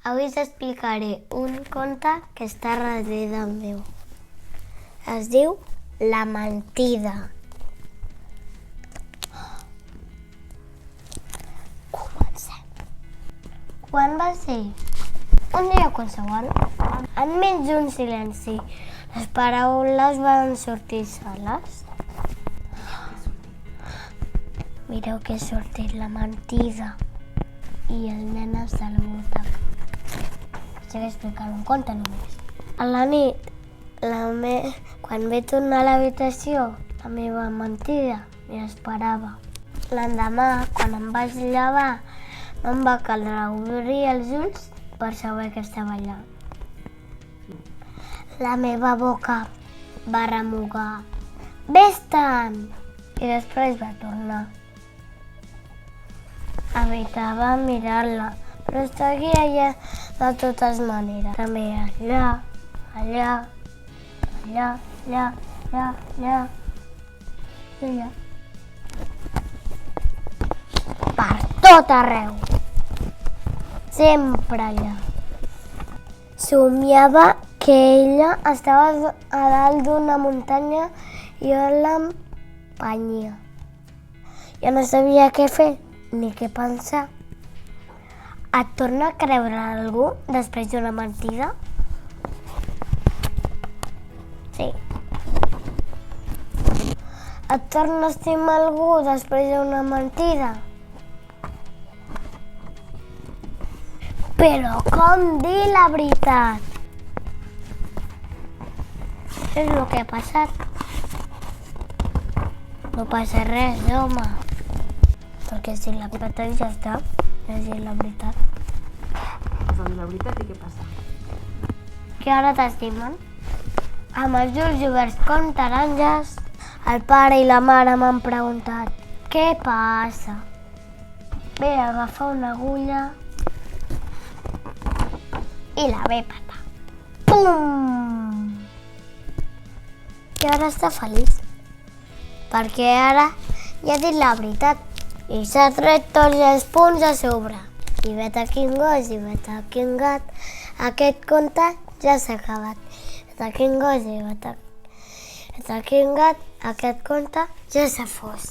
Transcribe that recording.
Avui t'explicaré un conte que està darrere meu. Es diu La mentida. Comencem. Quan va ser? Un dia qualsevol, enmig d'un silenci, les paraules van sortir soles. Mireu que ha sortit la mentida. I els nenes de la butaca. Estic explicant un conte només. A la nit, quan vaig tornar a l'habitació, la meva mentida m'esperava. L'endemà, quan em vaig llevar, em va caldre obrir els ulls per saber que estava allà. La meva boca va remugar. Vés-te'n! I després va tornar. Evitava mirar-la, però seguia allà de totes maneres. També allà, allà, allà, allà, allà, allà, allà. Per tot arreu. Sempre allà. Somiava que ella estava a dalt d'una muntanya i jo l'empenyia. Jo no sabia què fer ni què pensar. Et torna a creure algú després d'una mentida? Sí. Et torna a estimar algú després d'una mentida? Però com dir la veritat? Això és el que ha passat. No passa res, home. Perquè si la veritat ja està, és dir la veritat. Has de dir la veritat i què passa? Que ara t'estimen. Amb els ulls oberts com taronges, el pare i la mare m'han preguntat què passa? Ve a agafar una agulla i la ve petar. Pum! I ara està feliç. Perquè ara ja ha dit la veritat. I s'ha tret tots els punts a sobre. I vet aquí un gos i vet aquí un gat. Aquest conte ja s'ha acabat. Vet aquí un gos i vet aquí un gat. Aquest conte ja s'ha fos.